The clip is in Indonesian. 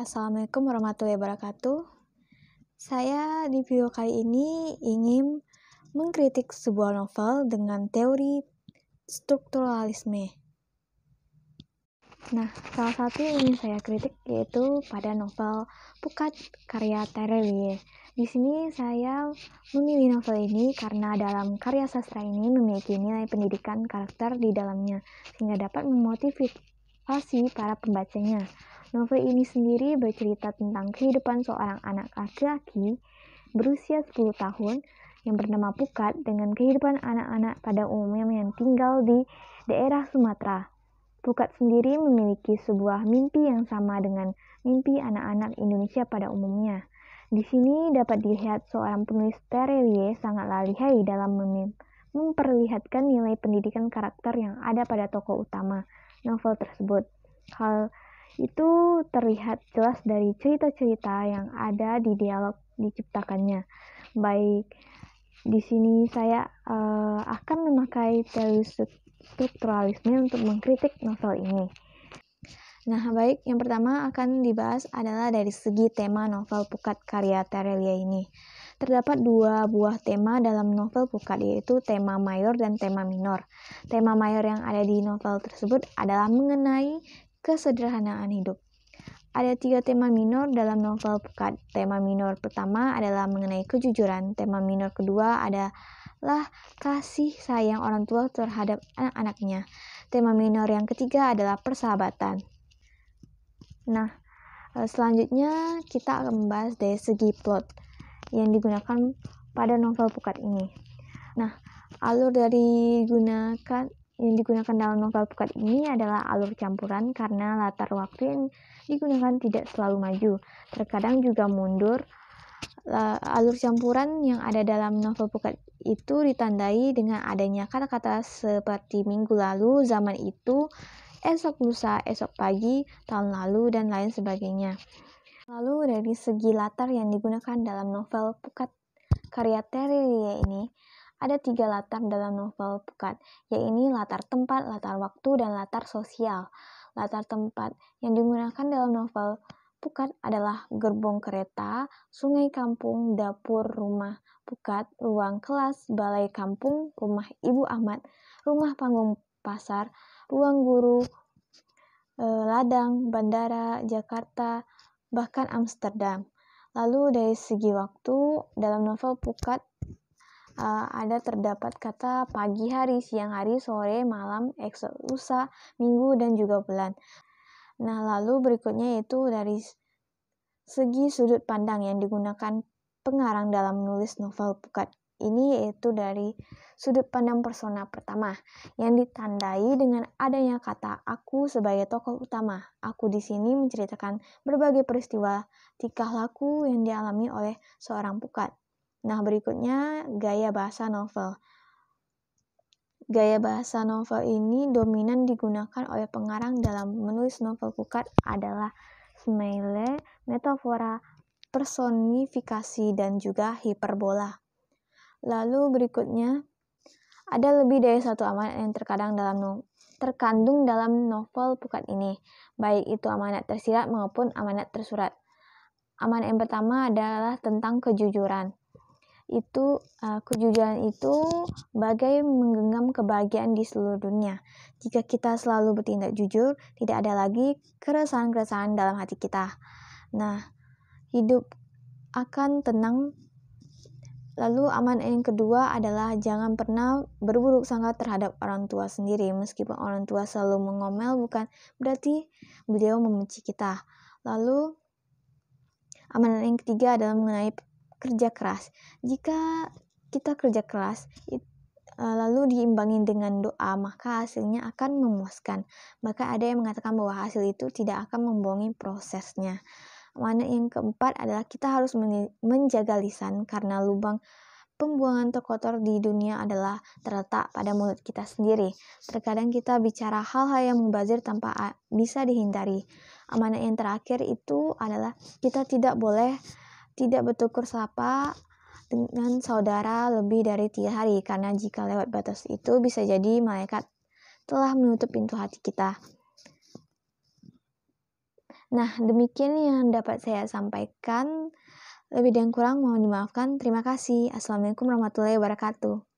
Assalamualaikum warahmatullahi wabarakatuh. Saya di video kali ini ingin mengkritik sebuah novel dengan teori strukturalisme. Nah, salah satu yang ingin saya kritik yaitu pada novel Pukat karya Terelie. Di sini saya memilih novel ini karena dalam karya sastra ini memiliki nilai pendidikan karakter di dalamnya, sehingga dapat memotivasi para pembacanya. Novel ini sendiri bercerita tentang kehidupan seorang anak laki-laki berusia 10 tahun yang bernama Pukat dengan kehidupan anak-anak pada umumnya yang tinggal di daerah Sumatera. Pukat sendiri memiliki sebuah mimpi yang sama dengan mimpi anak-anak Indonesia pada umumnya. Di sini dapat dilihat seorang penulis Terelie sangatlah lihai dalam memperlihatkan nilai pendidikan karakter yang ada pada tokoh utama novel tersebut. Hal itu terlihat jelas dari cerita-cerita yang ada di dialog diciptakannya. Baik, di sini saya akan memakai teori strukturalisme untuk mengkritik novel ini. Nah, baik, yang pertama akan dibahas adalah dari segi tema novel Pukat karya Terelie ini. Terdapat dua buah tema dalam novel Pukat, yaitu tema mayor dan tema minor. Tema mayor yang ada di novel tersebut adalah mengenai kesederhanaan hidup. Ada 3 tema minor dalam novel Pukat. Tema minor pertama adalah mengenai kejujuran. Tema minor kedua adalah kasih sayang orang tua terhadap anak-anaknya. Tema minor yang ketiga adalah persahabatan. Nah, selanjutnya kita akan membahas dari segi plot yang digunakan pada novel Pukat ini. Nah, alur yang digunakan dalam novel Pukat ini adalah alur campuran karena latar waktu yang digunakan tidak selalu maju, terkadang juga mundur. Alur campuran yang ada dalam novel Pukat itu ditandai dengan adanya kata-kata seperti minggu lalu, zaman itu, esok lusa, esok pagi, tahun lalu, dan lain sebagainya. Lalu dari segi latar yang digunakan dalam novel Pukat karya Terelie ini, ada 3 latar dalam novel Pukat, yaitu latar tempat, latar waktu, dan latar sosial. Latar tempat yang digunakan dalam novel Pukat adalah gerbong kereta, sungai kampung, dapur rumah Pukat, ruang kelas, balai kampung, rumah Ibu Ahmad, rumah panggung pasar, ruang guru, ladang, bandara, Jakarta, bahkan Amsterdam. Lalu dari segi waktu, dalam novel Pukat ada terdapat kata pagi hari, siang hari, sore, malam, esok lusa, minggu, dan juga bulan. Nah, lalu berikutnya yaitu dari segi sudut pandang yang digunakan pengarang dalam menulis novel Pukat ini, yaitu dari sudut pandang persona pertama yang ditandai dengan adanya kata aku sebagai tokoh utama. Aku di sini menceritakan berbagai peristiwa tingkah laku yang dialami oleh seorang Pukat. Nah, berikutnya gaya bahasa novel. Gaya bahasa novel ini dominan digunakan oleh pengarang dalam menulis novel Pukat adalah simile, metafora, personifikasi, dan juga hiperbola. Lalu berikutnya, ada lebih dari satu amanat yang terkandung dalam novel Pukat ini, baik itu amanat tersirat maupun amanat tersurat. Amanat yang pertama adalah tentang kejujuran. Kejujuran itu bagai menggenggam kebahagiaan di seluruh dunia. Jika kita selalu bertindak jujur, tidak ada lagi keresahan-keresahan dalam hati kita. Nah, hidup akan tenang. Lalu amanat yang kedua adalah jangan pernah berburuk sangka terhadap orang tua sendiri. Meskipun orang tua selalu mengomel, bukan berarti beliau membenci kita. Lalu amanat yang ketiga adalah mengenai kerja keras. Jika kita kerja keras lalu diimbangi dengan doa, maka hasilnya akan memuaskan. Maka ada yang mengatakan bahwa hasil itu tidak akan membohongi prosesnya. Amanat yang keempat adalah kita harus menjaga lisan karena lubang pembuangan terkotor di dunia adalah terletak pada mulut kita sendiri. Terkadang kita bicara hal-hal yang mubazir tanpa bisa dihindari. Amanat yang terakhir itu adalah kita tidak boleh tidak bertukur sapa dengan saudara lebih dari 3 hari, karena jika lewat batas itu bisa jadi malaikat telah menutup pintu hati kita. Nah, demikian yang dapat saya sampaikan. Lebih dan kurang mohon dimaafkan. Terima kasih. Assalamualaikum warahmatullahi wabarakatuh.